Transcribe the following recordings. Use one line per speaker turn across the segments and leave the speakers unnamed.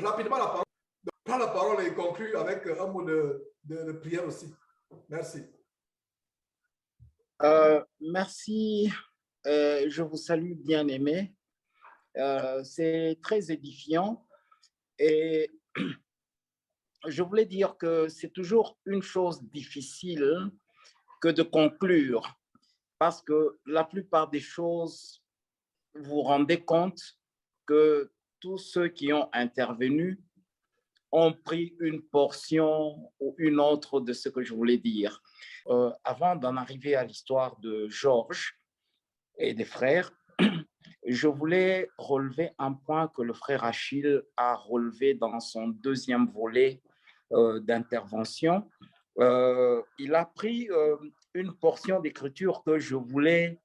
rapidement la parole. Prends la parole et conclue avec un mot de prière aussi. Merci.
Merci. Je vous salue, bien-aimés. C'est très édifiant et je voulais dire que c'est toujours une chose difficile que de conclure parce que la plupart des choses, vous vous rendez compte que tous ceux qui ont intervenu ont pris une portion ou une autre de ce que je voulais dire. Avant d'en arriver à l'histoire de Georges et des frères, je voulais relever un point que le frère Achille a relevé dans son deuxième volet d'intervention. Il a pris une portion d'écriture que je voulais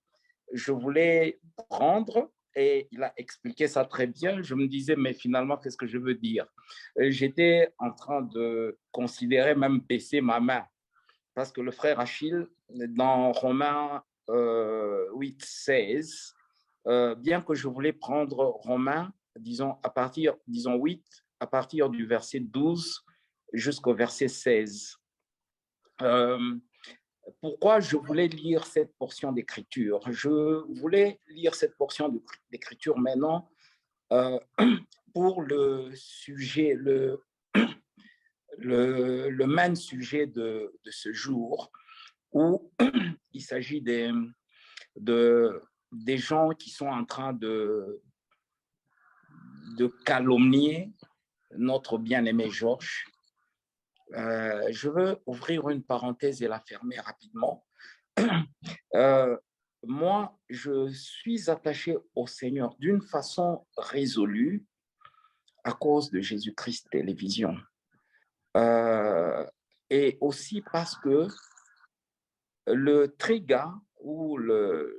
prendre et il a expliqué ça très bien. Je me disais, mais finalement, qu'est-ce que je veux dire? J'étais en train de considérer même baisser ma main parce que le frère Achille, dans Romains 8, 16, bien que je voulais prendre Romains, disons 8, à partir du verset 12 jusqu'au verset 16. Pourquoi je voulais lire cette portion d'écriture? Je voulais lire cette portion d'écriture maintenant pour le sujet, le main sujet de ce jour, où il s'agit des gens qui sont en train de calomnier notre bien-aimé Georges. Je veux ouvrir une parenthèse et la fermer rapidement. Moi, je suis attaché au Seigneur d'une façon résolue à cause de Jésus-Christ Télévision. Et aussi parce que le triga ou le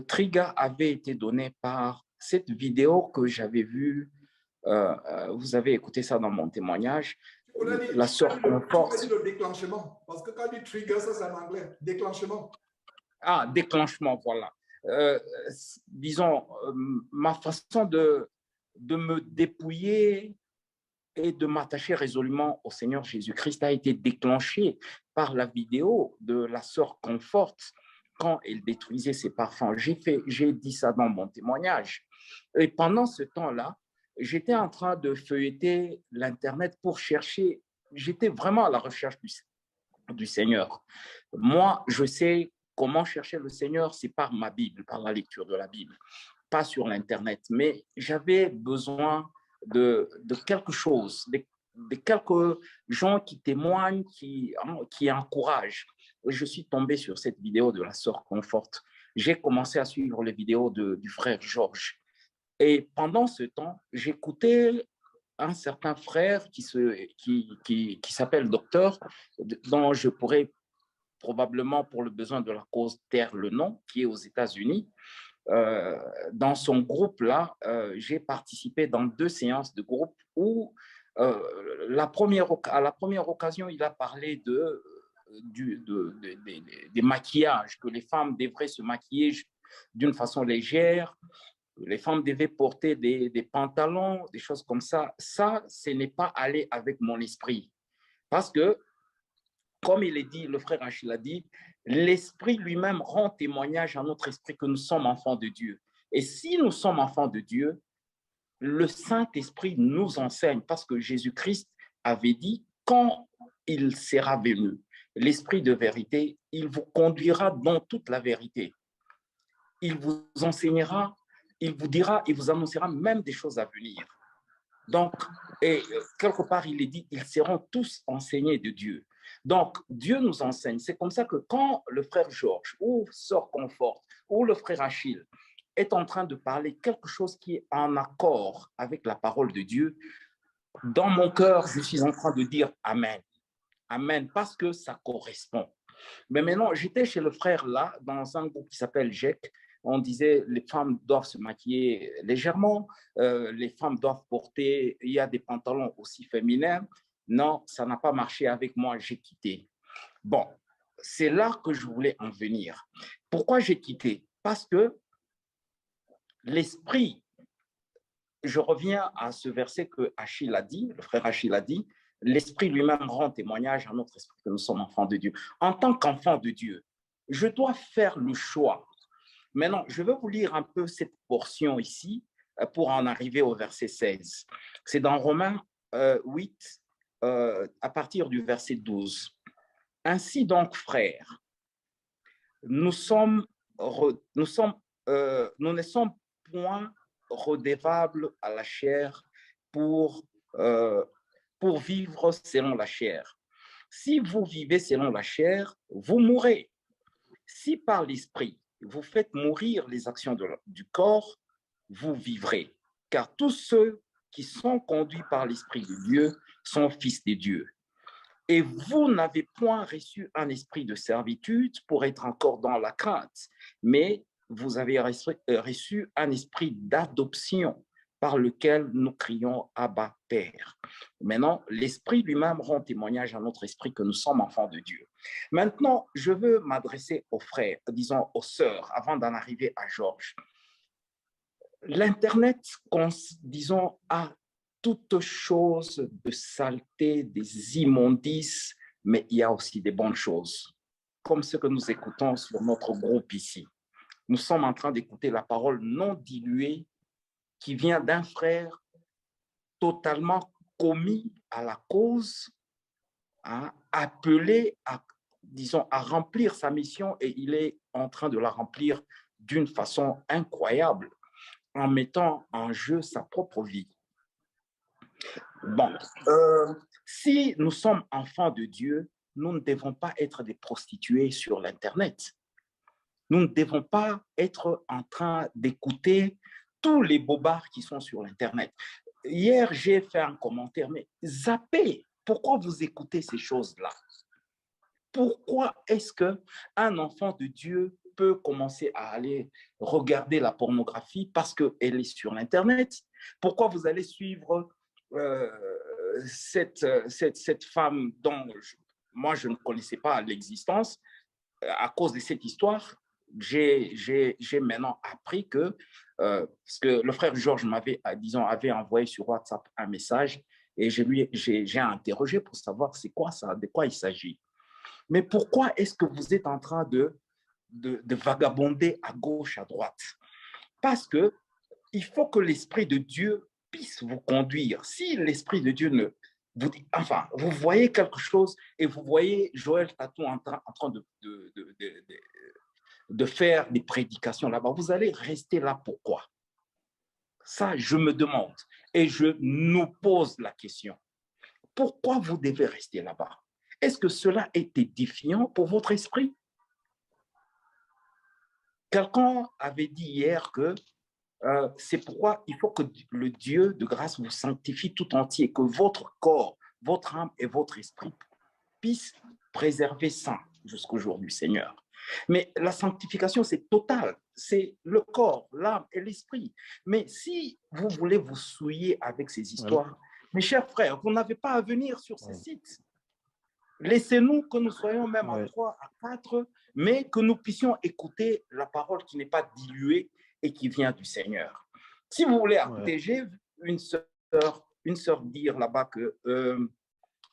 triga avait été donné par cette vidéo que j'avais vue. Vous avez écouté ça dans mon témoignage. La sœur Confort.
Le déclenchement, parce que quand tu trigger, ça c'est en anglais. Déclenchement.
Ah, déclenchement, voilà. Disons, ma façon de me dépouiller et de m'attacher résolument au Seigneur Jésus-Christ a été déclenchée par la vidéo de la sœur Confort quand elle détruisait ses parfums. J'ai dit ça dans mon témoignage. Et pendant ce temps-là, j'étais en train de feuilleter l'Internet pour chercher, j'étais vraiment à la recherche du Seigneur. Moi, je sais comment chercher le Seigneur, c'est par ma Bible, par la lecture de la Bible, pas sur l'Internet. Mais j'avais besoin de quelque chose, de quelques gens qui témoignent, qui encouragent. Et je suis tombé sur cette vidéo de la sœur Confort. J'ai commencé à suivre les vidéos du frère Georges. Et pendant ce temps, j'écoutais un certain frère qui s'appelle Docteur, dont je pourrais probablement, pour le besoin de la cause, taire le nom, qui est aux États-Unis. Dans son groupe-là, j'ai participé dans 2 séances de groupe où, à la première occasion, il a parlé des maquillages, que les femmes devraient se maquiller d'une façon légère, les femmes devaient porter des pantalons, des choses comme ça. Ça, ce n'est pas allé avec mon esprit. Parce que, comme il est dit, le frère Achille a dit, l'esprit lui-même rend témoignage à notre esprit que nous sommes enfants de Dieu. Et si nous sommes enfants de Dieu, le Saint-Esprit nous enseigne, parce que Jésus-Christ avait dit, quand il sera venu, l'Esprit de vérité, il vous conduira dans toute la vérité. Il vous enseignera, il vous dira, il vous annoncera même des choses à venir. Donc, et quelque part, il est dit, ils seront tous enseignés de Dieu. Donc, Dieu nous enseigne. C'est comme ça que quand le frère Georges ou sœur Confort ou le frère Achille est en train de parler quelque chose qui est en accord avec la parole de Dieu, dans mon cœur, je suis en train de dire Amen. Amen, parce que ça correspond. Mais maintenant, j'étais chez le frère là, dans un groupe qui s'appelle GEC. On disait les femmes doivent se maquiller légèrement, les femmes doivent porter, il y a des pantalons aussi féminins. Non, ça n'a pas marché avec moi, j'ai quitté. Bon, c'est là que je voulais en venir. Pourquoi j'ai quitté? Parce que l'esprit je reviens à ce verset que Achille a dit, le frère Achille a dit, l'Esprit lui-même rend témoignage à notre esprit que nous sommes enfants de Dieu. En tant qu'enfant de Dieu, je dois faire le choix. Maintenant, je vais vous lire un peu cette portion ici pour en arriver au verset 16. C'est dans Romains 8, à partir du verset 12. Ainsi donc, frères, nous ne sommes point redevables à la chair pour vivre selon la chair. Si vous vivez selon la chair, vous mourrez. Si par l'esprit, vous faites mourir les actions du corps, vous vivrez. Car tous ceux qui sont conduits par l'Esprit de Dieu sont fils de Dieu. Et vous n'avez point reçu un esprit de servitude pour être encore dans la crainte, mais vous avez reçu un esprit d'adoption par lequel nous crions Abba, Père. Maintenant, l'Esprit lui-même rend témoignage à notre esprit que nous sommes enfants de Dieu. Maintenant, je veux m'adresser aux frères, disons aux sœurs, avant d'en arriver à Georges. L'Internet, disons, a toutes choses de saleté, des immondices, mais il y a aussi des bonnes choses, comme ce que nous écoutons sur notre groupe ici. Nous sommes en train d'écouter la parole non diluée qui vient d'un frère totalement commis à la cause, appelé à, disons, à remplir sa mission, et il est en train de la remplir d'une façon incroyable, en mettant en jeu sa propre vie. Bon, si nous sommes enfants de Dieu, nous ne devons pas être des prostituées sur l'Internet. Nous ne devons pas être en train d'écouter tous les bobards qui sont sur l'Internet. Hier, j'ai fait un commentaire, mais zappez, pourquoi vous écoutez ces choses-là? Pourquoi est-ce qu'un enfant de Dieu peut commencer à aller regarder la pornographie parce qu'elle est sur l'Internet? Pourquoi vous allez suivre cette femme dont moi je ne connaissais pas l'existence? À cause de cette histoire, j'ai maintenant appris que, parce que le frère Georges m'avait, disons, avait envoyé sur WhatsApp un message, et j'ai interrogé pour savoir c'est quoi ça, de quoi il s'agit. Mais pourquoi est-ce que vous êtes en train de vagabonder à gauche, à droite? Parce qu'il faut que l'Esprit de Dieu puisse vous conduire. Si l'Esprit de Dieu ne vous dit, enfin, vous voyez quelque chose et vous voyez Joël Tatou en train de faire des prédications là-bas, vous allez rester là. Pourquoi? Ça, je me demande et je nous pose la question. Pourquoi vous devez rester là-bas? Est-ce que cela est édifiant pour votre esprit? Quelqu'un avait dit hier que c'est pourquoi il faut que le Dieu de grâce vous sanctifie tout entier, que votre corps, votre âme et votre esprit puissent préserver saint jusqu'au jour du Seigneur. Mais la sanctification, c'est total. C'est le corps, l'âme et l'esprit. Mais si vous voulez vous souiller avec ces histoires, mes chers frères, vous n'avez pas à venir sur ces sites. Laissez-nous que nous soyons même à 3, à 4, mais que nous puissions écouter la parole qui n'est pas diluée et qui vient du Seigneur. Si vous voulez écouter, j'ai vu une sœur dire là-bas que,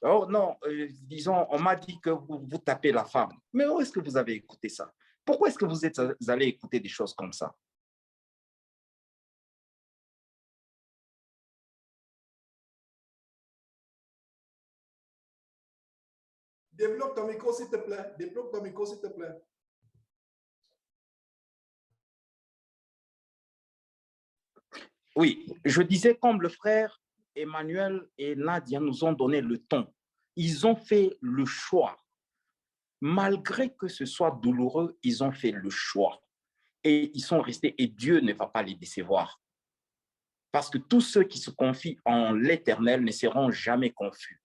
oh non, disons, on m'a dit que vous tapez la femme. Mais où est-ce que vous avez écouté ça? Pourquoi est-ce que vous êtes allé écouter des choses comme ça?
Développe ton micro, s'il te plaît. Développe ton micro, s'il te plaît.
Oui, je disais comme le frère Emmanuel et Nadia nous ont donné le ton. Ils ont fait le choix. Malgré que ce soit douloureux, ils ont fait le choix. Et ils sont restés, et Dieu ne va pas les décevoir. Parce que tous ceux qui se confient en l'Éternel ne seront jamais confus.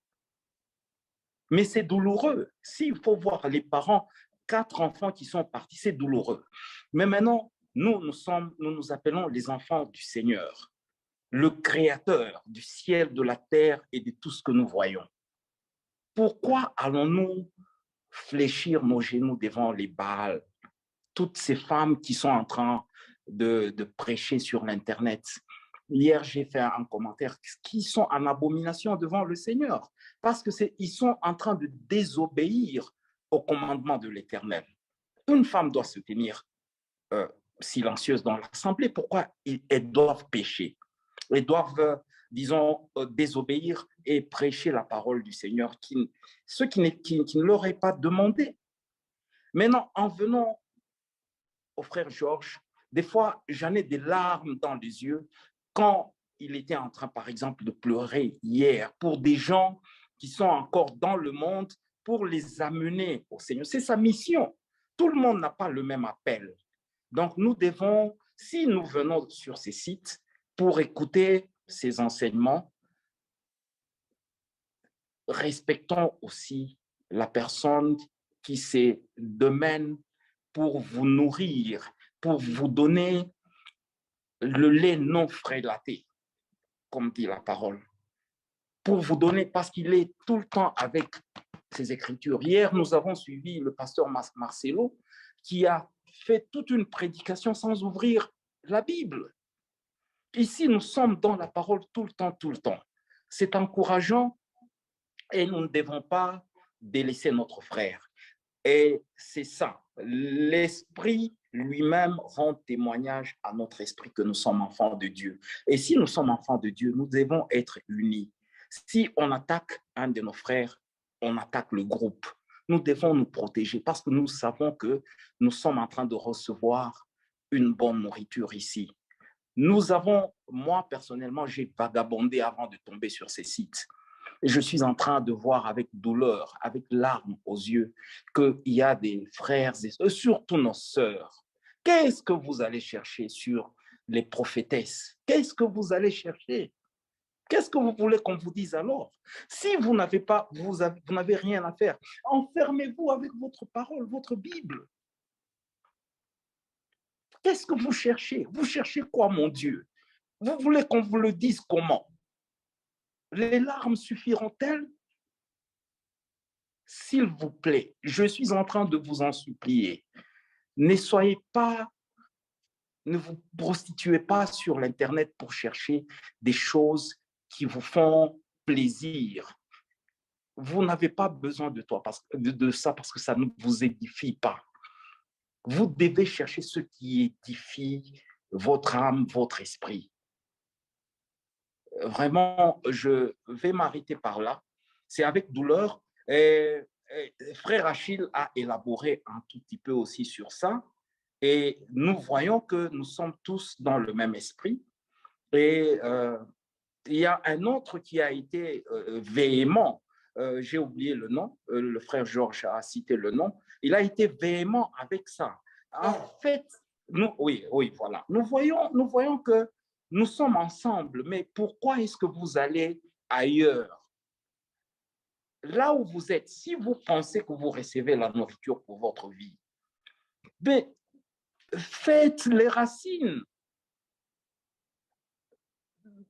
Mais c'est douloureux. S'il faut voir les parents, 4 enfants qui sont partis, c'est douloureux. Mais maintenant, nous nous appelons les enfants du Seigneur, le Créateur du ciel, de la terre et de tout ce que nous voyons. Pourquoi allons-nous fléchir nos genoux devant les Baals, toutes ces femmes qui sont en train de prêcher sur l'Internet? Hier, j'ai fait un commentaire qui sont en abomination devant le Seigneur parce qu'ils sont en train de désobéir au commandement de l'Éternel. Une femme doit se tenir silencieuse dans l'assemblée. Pourquoi elles doivent pécher? Elles doivent, disons, désobéir et prêcher la parole du Seigneur, ceux qui ne l'auraient pas demandé. Maintenant, en venant au frère Georges, des fois, j'en ai des larmes dans les yeux quand il était en train, par exemple, de pleurer hier pour des gens qui sont encore dans le monde, pour les amener au Seigneur. C'est sa mission. Tout le monde n'a pas le même appel. Donc, nous devons, si nous venons sur ces sites pour écouter ces enseignements, respectons aussi la personne qui se demande pour vous nourrir, pour vous donner le lait non frélaté, comme dit la parole, pour vous donner, parce qu'il est tout le temps avec ses écritures. Hier, nous avons suivi le pasteur Marcelo, qui a fait toute une prédication sans ouvrir la Bible. Ici, nous sommes dans la parole tout le temps, tout le temps. C'est encourageant et nous ne devons pas délaisser notre frère. Et c'est ça, l'Esprit lui-même rend témoignage à notre esprit que nous sommes enfants de Dieu. Et si nous sommes enfants de Dieu, nous devons être unis. Si on attaque un de nos frères, on attaque le groupe. Nous devons nous protéger parce que nous savons que nous sommes en train de recevoir une bonne nourriture ici. Nous avons, moi personnellement, j'ai vagabondé avant de tomber sur ces sites. Et je suis en train de voir avec douleur, avec larmes aux yeux, qu'il y a des frères et surtout nos sœurs. Qu'est-ce que vous allez chercher sur les prophétesses? Qu'est-ce que vous allez chercher? Qu'est-ce que vous voulez qu'on vous dise alors? Si vous n'avez pas, vous n'avez rien à faire, enfermez-vous avec votre parole, votre Bible. Qu'est-ce que vous cherchez? Vous cherchez quoi, mon Dieu? Vous voulez qu'on vous le dise comment? Les larmes suffiront-elles? S'il vous plaît, je suis en train de vous en supplier. Ne soyez pas, ne vous prostituez pas sur l'Internet pour chercher des choses qui vous font plaisir. Vous n'avez pas besoin de ça parce que ça ne vous édifie pas. Vous devez chercher ce qui édifie votre âme, votre esprit. Vraiment, je vais m'arrêter par là. C'est avec douleur. Frère Achille a élaboré un tout petit peu aussi sur ça. Et nous voyons que nous sommes tous dans le même esprit. Et il y a un autre qui a été véhément, j'ai oublié le nom, le frère Georges a cité le nom, il a été véhément avec ça. En fait, oui, voilà. Nous voyons que nous sommes ensemble, mais pourquoi est-ce que vous allez ailleurs? Là où vous êtes, si vous pensez que vous recevez la nourriture pour votre vie, mais faites les racines.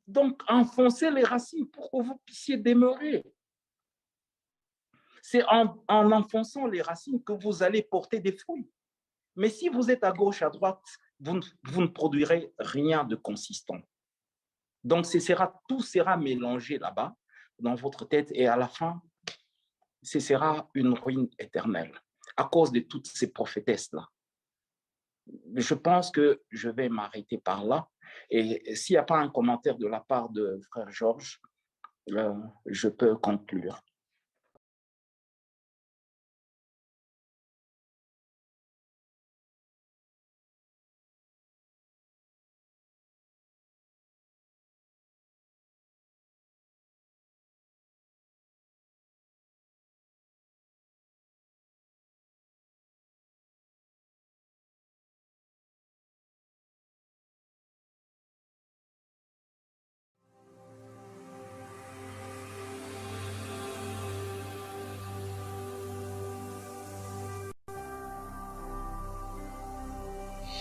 Donc, enfoncez les racines pour que vous puissiez demeurer. C'est en enfonçant les racines que vous allez porter des fruits. Mais si vous êtes à gauche, à droite, vous ne produirez rien de consistant. Donc, tout sera mélangé là-bas, dans votre tête, et à la fin, ce sera une ruine éternelle à cause de toutes ces prophétesses-là. Je pense que je vais m'arrêter par là. Et s'il n'y a pas un commentaire de la part de frère Georges, je peux conclure.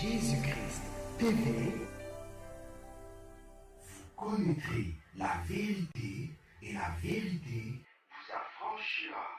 Jésus-Christ TV, vous connaîtrez la vérité et la vérité vous affranchira.